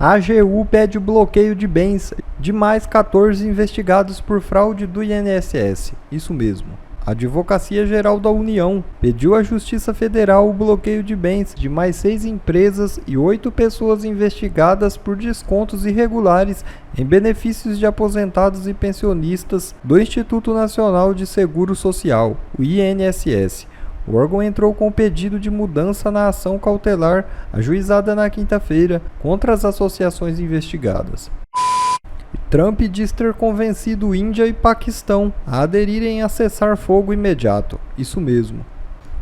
A AGU pede o bloqueio de bens de mais 14 investigados por fraude do INSS. Isso mesmo. A Advocacia Geral da União pediu à Justiça Federal o bloqueio de bens de mais 6 empresas e 8 pessoas investigadas por descontos irregulares em benefícios de aposentados e pensionistas do Instituto Nacional de Seguro Social, o INSS. O órgão entrou com pedido de mudança na ação cautelar ajuizada na quinta-feira contra as associações investigadas. Trump diz ter convencido Índia e Paquistão a aderirem a cessar-fogo imediato. Isso mesmo.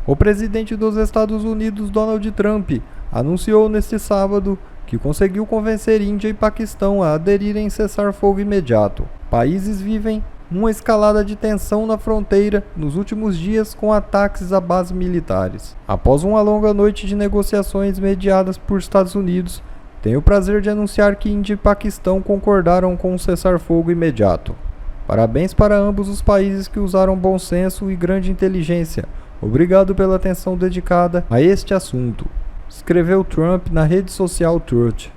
O presidente dos Estados Unidos, Donald Trump, anunciou neste sábado que conseguiu convencer Índia e Paquistão a aderirem a cessar-fogo imediato. Países vivem uma escalada de tensão na fronteira nos últimos dias com ataques a bases militares. Após uma longa noite de negociações mediadas por Estados Unidos, tenho o prazer de anunciar que Índia e Paquistão concordaram com um cessar-fogo imediato. Parabéns para ambos os países que usaram bom senso e grande inteligência. Obrigado pela atenção dedicada a este assunto, escreveu Trump na rede social Truth.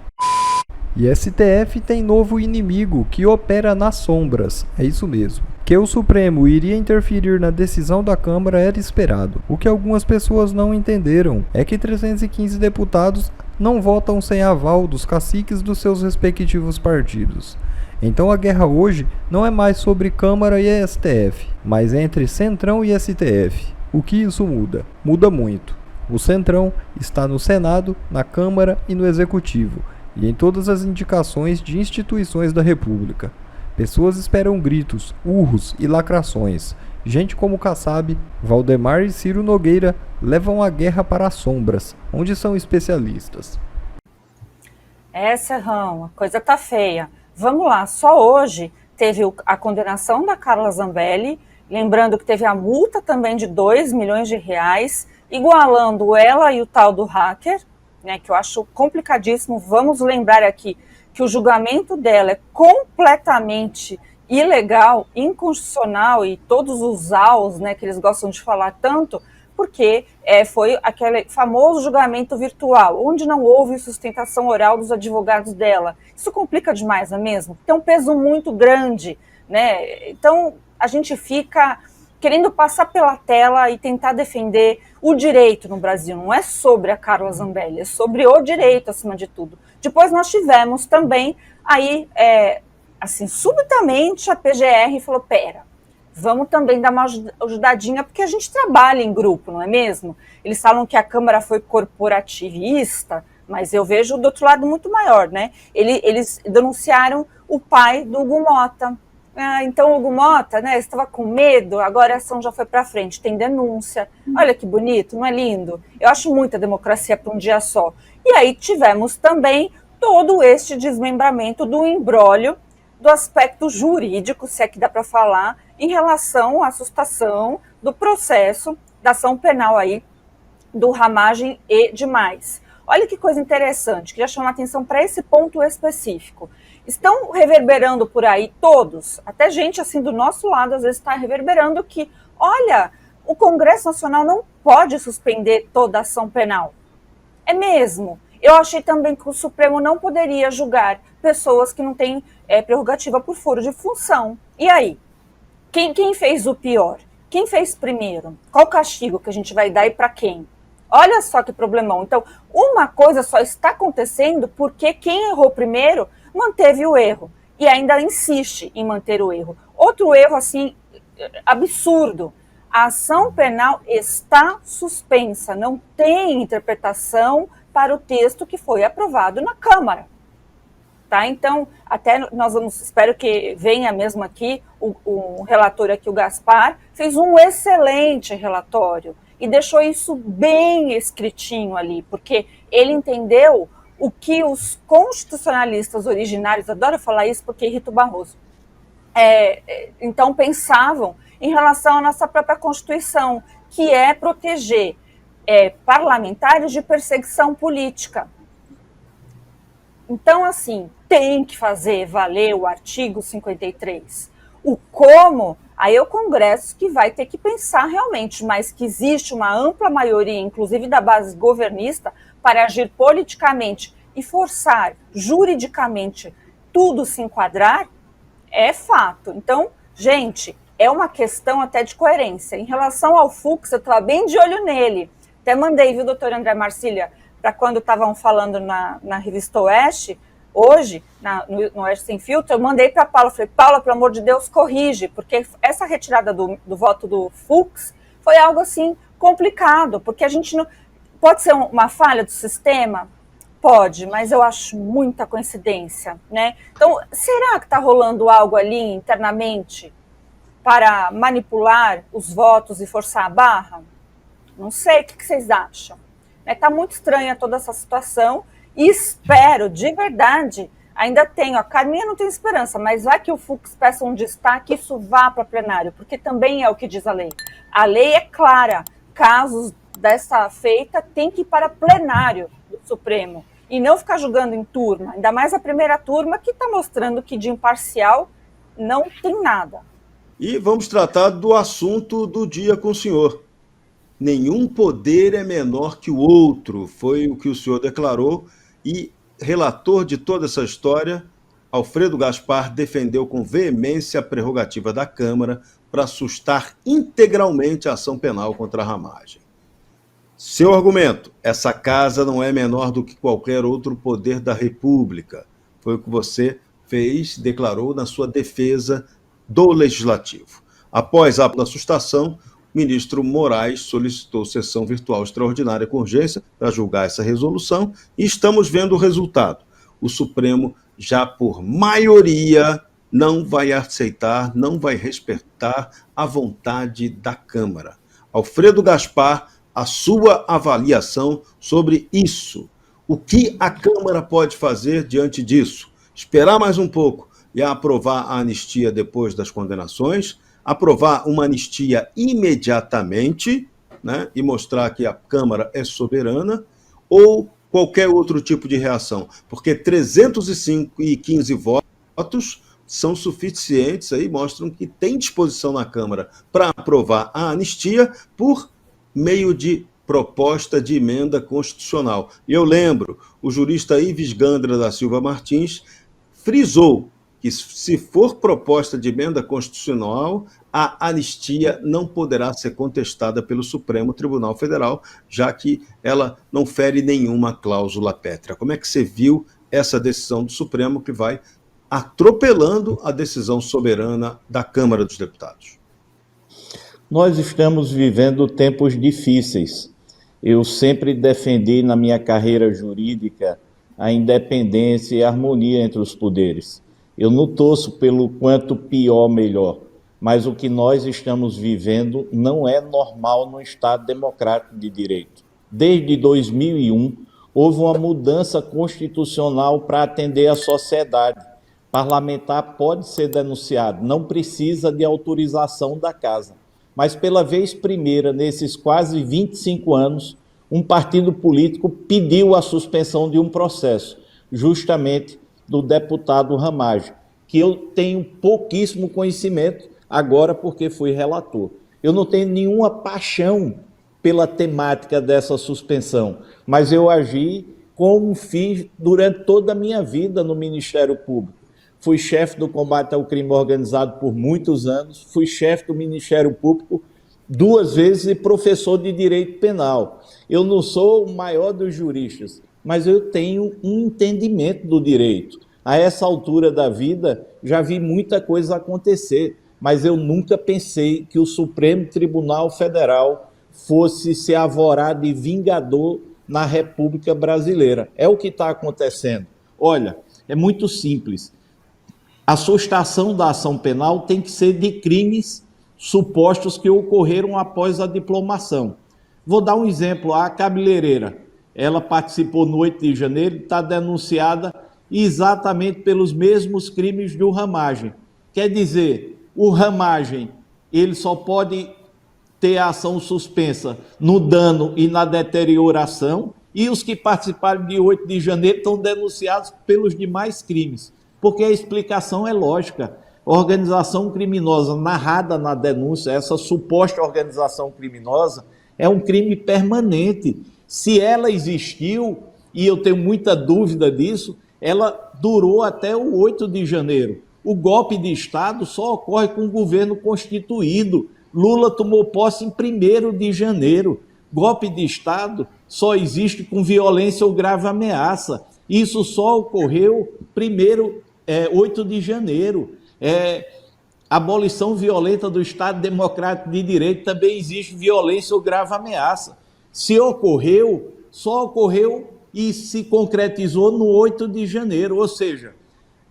E STF tem novo inimigo que opera nas sombras, é isso mesmo. Que o Supremo iria interferir na decisão da Câmara era esperado. O que algumas pessoas não entenderam é que 315 deputados não votam sem aval dos caciques dos seus respectivos partidos. Então a guerra hoje não é mais sobre Câmara e STF, mas entre Centrão e STF. O que isso muda? Muda muito. O Centrão está no Senado, na Câmara e no Executivo, e em todas as indicações de instituições da República. Pessoas esperam gritos, urros e lacrações. Gente como Kassab, Valdemar e Ciro Nogueira levam a guerra para as sombras, onde são especialistas. Serrão, a coisa tá feia. Vamos lá, só hoje teve a condenação da Carla Zambelli, lembrando que teve a multa também de 2 milhões de reais, igualando ela e o tal do hacker, né, que eu acho complicadíssimo. Vamos lembrar aqui que o julgamento dela é completamente ilegal, inconstitucional e todos os aos, né, que eles gostam de falar tanto, porque foi aquele famoso julgamento virtual, onde não houve sustentação oral dos advogados dela. Isso complica demais, não é mesmo? Tem um peso muito grande, né? Então a gente fica querendo passar pela tela e tentar defender o direito no Brasil. Não é sobre a Carla Zambelli, é sobre o direito acima de tudo. Depois nós tivemos também aí, assim, subitamente a PGR falou, pera, vamos também dar uma ajudadinha, porque a gente trabalha em grupo, não é mesmo? Eles falam que a Câmara foi corporativista, mas eu vejo do outro lado muito maior, né? Eles denunciaram o pai do Hugo Mota. Então o Hugo Mota, né, estava com medo, agora a ação já foi para frente, tem denúncia. Olha que bonito, não é lindo? Eu acho muita democracia para um dia só. E aí tivemos também todo este desmembramento do imbróglio do aspecto jurídico, se é que dá para falar, em relação à sustação do processo da ação penal aí, do Ramagem e demais. Olha que coisa interessante, queria chamar a atenção para esse ponto específico. Estão reverberando por aí todos, até gente assim do nosso lado às vezes está reverberando que, olha, o Congresso Nacional não pode suspender toda a ação penal. É mesmo. Eu achei também que o Supremo não poderia julgar pessoas que não têm prerrogativa por foro de função. E aí? Quem fez o pior? Quem fez primeiro? Qual o castigo que a gente vai dar e para quem? Olha só que problemão. Então, uma coisa só está acontecendo porque quem errou primeiro manteve o erro e ainda insiste em manter o erro. Outro erro, assim, absurdo. A ação penal está suspensa, não tem interpretação para o texto que foi aprovado na Câmara. Tá? Então, até nós espero que venha mesmo aqui, o relator aqui, o Gaspar, fez um excelente relatório e deixou isso bem escritinho ali, porque ele entendeu o que os constitucionalistas originários, adoro falar isso porque irrita o Barroso, então pensavam em relação à nossa própria Constituição, que é proteger parlamentares de perseguição política. Então, assim, tem que fazer valer o artigo 53. O como, aí é o Congresso que vai ter que pensar realmente, mas que existe uma ampla maioria, inclusive da base governista, para agir politicamente e forçar juridicamente tudo se enquadrar, é fato. Então, gente, é uma questão até de coerência. Em relação ao Fux, eu estava bem de olho nele. Até mandei, viu, doutor André Marcília, para quando estavam falando na revista Oeste, hoje, no Oeste Sem Filtro, eu mandei para a Paula, falei, Paula, pelo amor de Deus, corrige, porque essa retirada do voto do Fux foi algo, assim, complicado, porque a gente não... Pode ser uma falha do sistema? Pode, mas eu acho muita coincidência, né? Então, será que está rolando algo ali internamente para manipular os votos e forçar a barra? Não sei, o que vocês acham? Está muito estranha toda essa situação e espero, de verdade, ainda tenho, a Carminha não tem esperança, mas vai que o Fux peça um destaque e isso vá para plenário, porque também é o que diz a lei. A lei é clara, casos dessa feita tem que ir para plenário do Supremo e não ficar julgando em turma, ainda mais a primeira turma que está mostrando que de imparcial não tem nada. E vamos tratar do assunto do dia com o senhor. Nenhum poder é menor que o outro, foi o que o senhor declarou, e relator de toda essa história, Alfredo Gaspar defendeu com veemência a prerrogativa da Câmara para sustar integralmente a ação penal contra a Ramagem. Seu argumento, essa casa não é menor do que qualquer outro poder da República, foi o que você fez, declarou na sua defesa do Legislativo. Após a assustação, o ministro Moraes solicitou sessão virtual extraordinária com urgência para julgar essa resolução e estamos vendo o resultado. O Supremo, já por maioria, não vai aceitar, não vai respeitar a vontade da Câmara. Alfredo Gaspar, a sua avaliação sobre isso. O que a Câmara pode fazer diante disso? Esperar mais um pouco e aprovar a anistia depois das condenações, aprovar uma anistia imediatamente, né, e mostrar que a Câmara é soberana, ou qualquer outro tipo de reação, porque 315 votos são suficientes, aí mostram que tem disposição na Câmara para aprovar a anistia por meio de proposta de emenda constitucional. E eu lembro, o jurista Ives Gandra da Silva Martins frisou que se for proposta de emenda constitucional, a anistia não poderá ser contestada pelo Supremo Tribunal Federal, já que ela não fere nenhuma cláusula pétrea. Como é que você viu essa decisão do Supremo que vai atropelando a decisão soberana da Câmara dos Deputados? Nós estamos vivendo tempos difíceis. Eu sempre defendi na minha carreira jurídica a independência e a harmonia entre os poderes. Eu não torço pelo quanto pior, melhor, mas o que nós estamos vivendo não é normal no Estado democrático de direito. Desde 2001, houve uma mudança constitucional para atender a sociedade. Parlamentar pode ser denunciado, não precisa de autorização da Casa. Mas pela vez primeira, nesses quase 25 anos, um partido político pediu a suspensão de um processo, justamente do deputado Ramagem, que eu tenho pouquíssimo conhecimento agora porque fui relator. Eu não tenho nenhuma paixão pela temática dessa suspensão, mas eu agi como fiz durante toda a minha vida no Ministério Público. Fui chefe do combate ao crime organizado por muitos anos, fui chefe do Ministério Público 2 vezes e professor de direito penal. Eu não sou o maior dos juristas, mas eu tenho um entendimento do direito. A essa altura da vida, já vi muita coisa acontecer, mas eu nunca pensei que o Supremo Tribunal Federal fosse se arvorar de vingador na República Brasileira. É o que está acontecendo. Olha, é muito simples. A sustação da ação penal tem que ser de crimes supostos que ocorreram após a diplomação. Vou dar um exemplo, a cabeleireira. Ela participou no 8 de janeiro, está denunciada exatamente pelos mesmos crimes do Ramagem. Quer dizer, o Ramagem, ele só pode ter a ação suspensa no dano e na deterioração, e os que participaram de 8 de janeiro estão denunciados pelos demais crimes. Porque a explicação é lógica. Organização criminosa narrada na denúncia, essa suposta organização criminosa, é um crime permanente. Se ela existiu, e eu tenho muita dúvida disso, ela durou até o 8 de janeiro. O golpe de Estado só ocorre com o governo constituído. Lula tomou posse em 1º de janeiro. Golpe de Estado só existe com violência ou grave ameaça. Isso só ocorreu 8 de janeiro. Abolição violenta do Estado Democrático de Direito também existe violência ou grave ameaça. Se ocorreu, só ocorreu e se concretizou no 8 de janeiro, ou seja,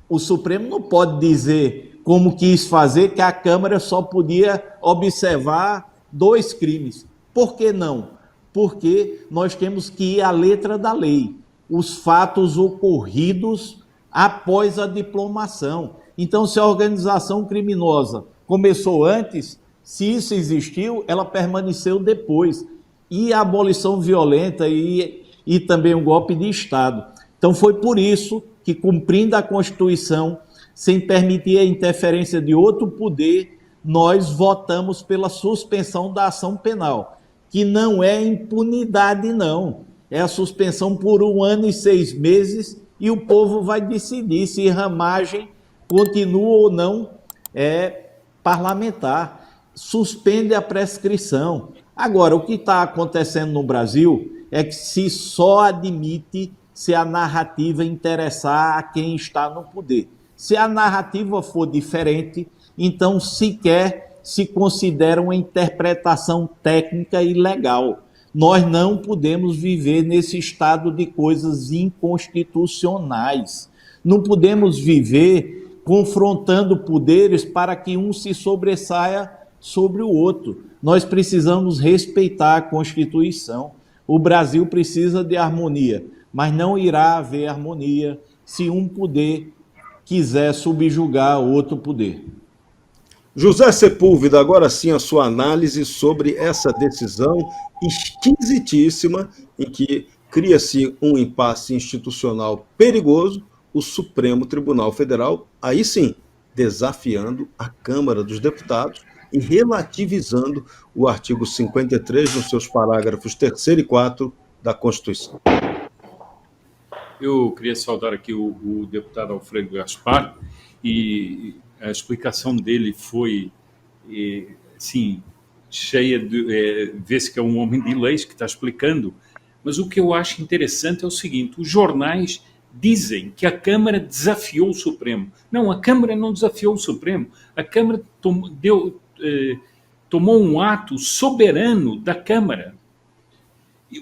o Supremo não pode dizer como quis fazer que a Câmara só podia observar 2 crimes. Por que não? Porque nós temos que ir à letra da lei, os fatos ocorridos após a diplomação. Então, se a organização criminosa começou antes, se isso existiu, ela permaneceu depois. E a abolição violenta e também o golpe de Estado. Então, foi por isso que, cumprindo a Constituição, sem permitir a interferência de outro poder, nós votamos pela suspensão da ação penal, que não é impunidade, não. É a suspensão por 1 ano e 6 meses e o povo vai decidir se Ramagem continua ou não parlamentar. Suspende a prescrição. Agora, o que está acontecendo no Brasil é que se só admite se a narrativa interessar a quem está no poder. Se a narrativa for diferente, então sequer se considera uma interpretação técnica e legal. Nós não podemos viver nesse estado de coisas inconstitucionais. Não podemos viver confrontando poderes para que um se sobressaia sobre o outro. Nós precisamos respeitar a Constituição. O Brasil precisa de harmonia, mas não irá haver harmonia se um poder quiser subjugar outro poder. José Sepúlveda, agora sim a sua análise sobre essa decisão esquisitíssima em que cria-se um impasse institucional perigoso, o Supremo Tribunal Federal, aí sim, desafiando a Câmara dos Deputados e relativizando o artigo 53 nos seus parágrafos 3º e 4º da Constituição. Eu queria saudar aqui o deputado Alfredo Gaspar, e a explicação dele foi, sim, cheia de... vê-se que é um homem de leis que está explicando, mas o que eu acho interessante é o seguinte: os jornais dizem que a Câmara desafiou o Supremo. Não, a Câmara não desafiou o Supremo. A Câmara tomou um ato soberano da Câmara.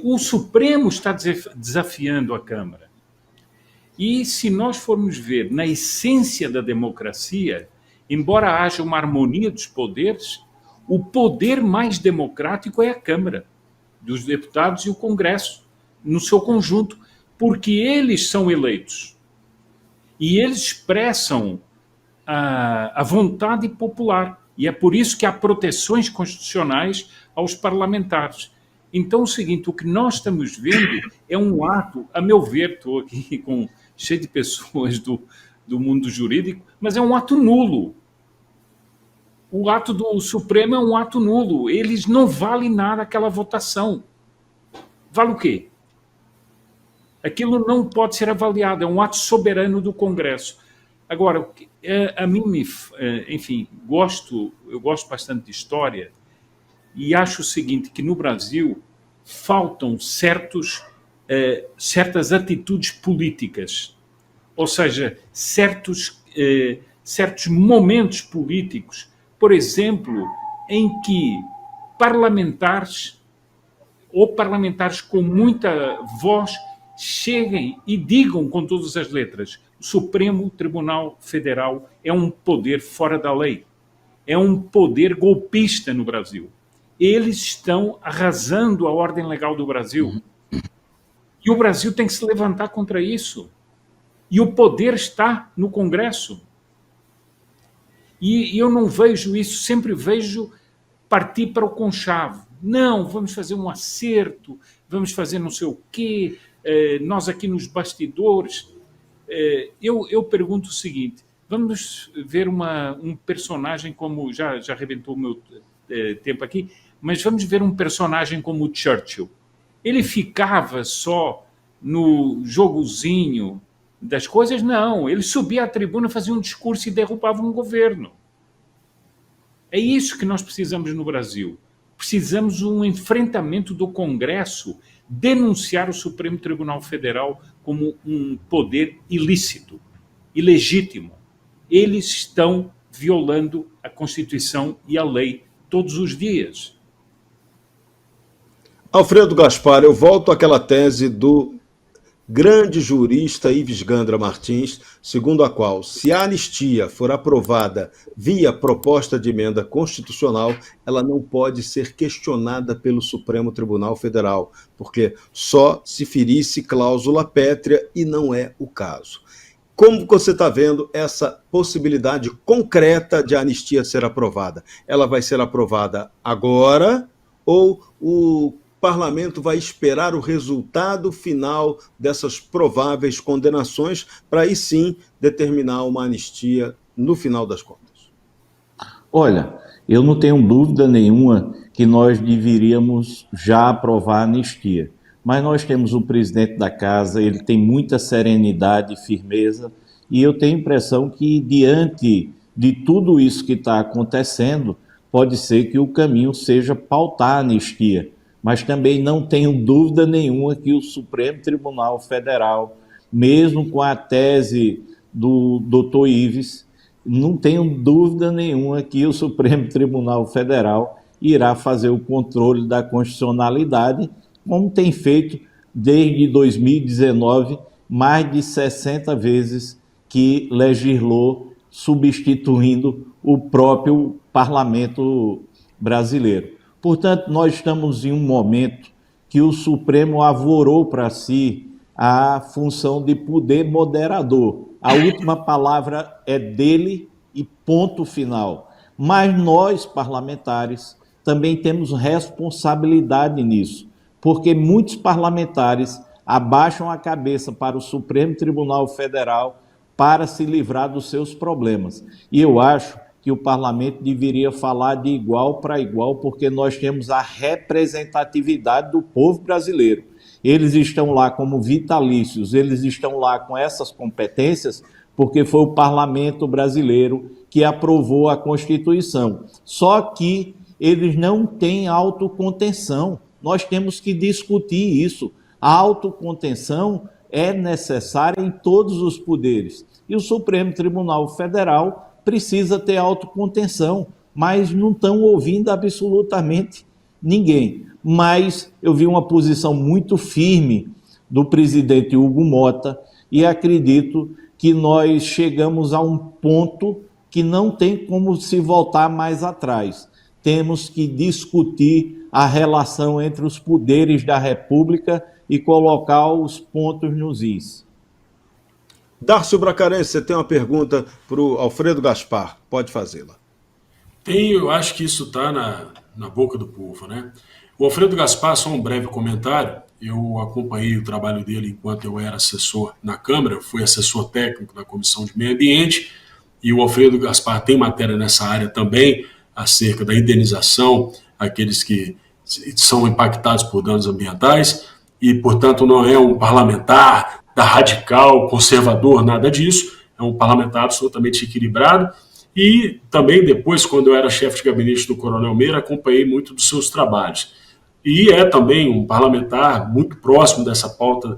O Supremo está desafiando a Câmara. E se nós formos ver na essência da democracia, embora haja uma harmonia dos poderes, o poder mais democrático é a Câmara dos Deputados e o Congresso, no seu conjunto, porque eles são eleitos. E eles expressam a vontade popular. E é por isso que há proteções constitucionais aos parlamentares. Então, é o seguinte, o que nós estamos vendo é um ato, a meu ver, estou aqui cheio de pessoas do mundo jurídico, mas é um ato nulo. O ato do Supremo é um ato nulo. Eles não valem nada, aquela votação. Vale o quê? Aquilo não pode ser avaliado, é um ato soberano do Congresso. Agora, a mim, enfim, eu gosto bastante de história e acho o seguinte, que no Brasil faltam certas atitudes políticas, ou seja, certos momentos políticos, por exemplo, em que parlamentares com muita voz cheguem e digam com todas as letras: o Supremo Tribunal Federal é um poder fora da lei, é um poder golpista no Brasil. Eles estão arrasando a ordem legal do Brasil. E o Brasil tem que se levantar contra isso. E o poder está no Congresso. E eu não vejo isso, sempre vejo partir para o conchavo. Não, vamos fazer um acerto, vamos fazer não sei o quê, nós aqui nos bastidores. Eu pergunto o seguinte: vamos ver um personagem como... Já arrebentou o meu tempo aqui, mas vamos ver um personagem como o Churchill. Ele ficava só no jogozinho das coisas, não. Ele subia à tribuna, fazia um discurso e derrubava um governo. É isso que nós precisamos no Brasil. Precisamos um enfrentamento do Congresso, denunciar o Supremo Tribunal Federal como um poder ilícito, ilegítimo. Eles estão violando a Constituição e a lei todos os dias. Alfredo Gaspar, eu volto àquela tese do grande jurista Ives Gandra Martins, segundo a qual, se a anistia for aprovada via proposta de emenda constitucional, ela não pode ser questionada pelo Supremo Tribunal Federal, porque só se ferisse cláusula pétrea e não é o caso. Como você está vendo essa possibilidade concreta de a anistia ser aprovada? Ela vai ser aprovada agora ou o parlamento vai esperar o resultado final dessas prováveis condenações para aí sim determinar uma anistia no final das contas? Olha, eu não tenho dúvida nenhuma que nós deveríamos já aprovar a anistia, mas nós temos o presidente da casa, ele tem muita serenidade e firmeza, e eu tenho a impressão que diante de tudo isso que está acontecendo, pode ser que o caminho seja pautar a anistia. Mas também não tenho dúvida nenhuma que o Supremo Tribunal Federal, mesmo com a tese do Dr. Ives, não tenho dúvida nenhuma que o Supremo Tribunal Federal irá fazer o controle da constitucionalidade, como tem feito desde 2019, mais de 60 vezes que legislou substituindo o próprio parlamento brasileiro. Portanto, nós estamos em um momento que o Supremo avorou para si a função de poder moderador. A última palavra é dele e ponto final. Mas nós, parlamentares, também temos responsabilidade nisso, porque muitos parlamentares abaixam a cabeça para o Supremo Tribunal Federal para se livrar dos seus problemas. E eu acho que o parlamento deveria falar de igual para igual, porque nós temos a representatividade do povo brasileiro. Eles estão lá como vitalícios, eles estão lá com essas competências, porque foi o parlamento brasileiro que aprovou a Constituição. Só que eles não têm autocontenção. Nós temos que discutir isso. A autocontenção é necessária em todos os poderes. E o Supremo Tribunal Federal precisa ter autocontenção, mas não estão ouvindo absolutamente ninguém. Mas eu vi uma posição muito firme do presidente Hugo Mota e acredito que nós chegamos a um ponto que não tem como se voltar mais atrás. Temos que discutir a relação entre os poderes da República e colocar os pontos nos is. Dárcio Bracarense, você tem uma pergunta para o Alfredo Gaspar. Pode fazê-la. Eu acho que isso está na boca do povo, né? O Alfredo Gaspar, só um breve comentário, eu acompanhei o trabalho dele enquanto eu era assessor na Câmara, eu fui assessor técnico da Comissão de Meio Ambiente, e o Alfredo Gaspar tem matéria nessa área também, acerca da indenização àqueles que são impactados por danos ambientais, e, portanto, não é um parlamentar da radical, conservador, nada disso, é um parlamentar absolutamente equilibrado, e também depois, quando eu era chefe de gabinete do Coronel Meira, acompanhei muito dos seus trabalhos. E é também um parlamentar muito próximo dessa pauta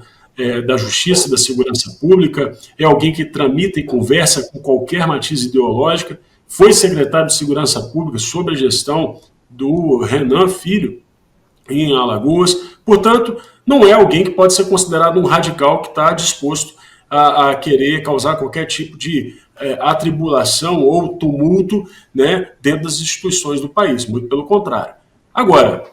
da justiça e da segurança pública, é alguém que tramita e conversa com qualquer matiz ideológica, foi secretário de Segurança Pública sob a gestão do Renan Filho, em Alagoas. Portanto, não é alguém que pode ser considerado um radical que está disposto a querer causar qualquer tipo de atribulação ou tumulto, né, dentro das instituições do país, muito pelo contrário. Agora,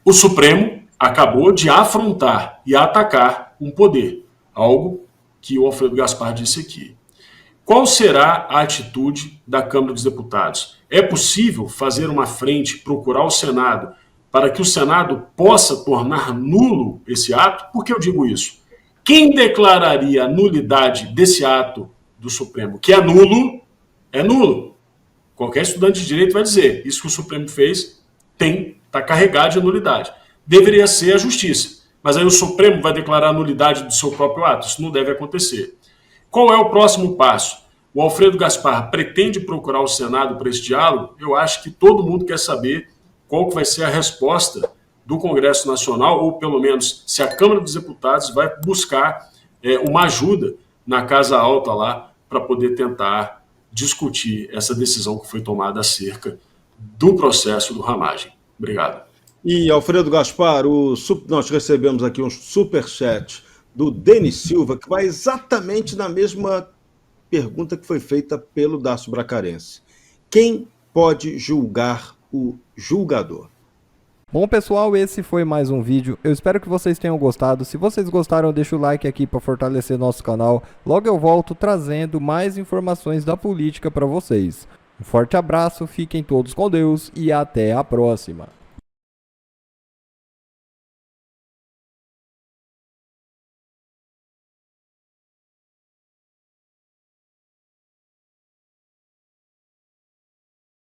o Supremo acabou de afrontar e atacar um poder, algo que o Alfredo Gaspar disse aqui. Qual será a atitude da Câmara dos Deputados? É possível fazer uma frente, procurar o Senado, para que o Senado possa tornar nulo esse ato? Por que eu digo isso? Quem declararia a nulidade desse ato do Supremo, que é nulo, é nulo. Qualquer estudante de direito vai dizer, isso que o Supremo fez está carregado de nulidade. Deveria ser a Justiça. Mas aí o Supremo vai declarar a nulidade do seu próprio ato. Isso não deve acontecer. Qual é o próximo passo? O Alfredo Gaspar pretende procurar o Senado para esse diálogo? Eu acho que todo mundo quer saber qual que vai ser a resposta do Congresso Nacional, ou pelo menos se a Câmara dos Deputados vai buscar uma ajuda na Casa Alta lá para poder tentar discutir essa decisão que foi tomada acerca do processo do Ramagem. Obrigado. E, Alfredo Gaspar, nós recebemos aqui um superchat do Denis Silva, que vai exatamente na mesma pergunta que foi feita pelo Dácio Bracarense. Quem pode julgar o julgador? Bom, pessoal, esse foi mais um vídeo. Eu espero que vocês tenham gostado. Se vocês gostaram, deixa o like aqui para fortalecer nosso canal. Logo eu volto trazendo mais informações da política para vocês. Um forte abraço, fiquem todos com Deus e até a próxima.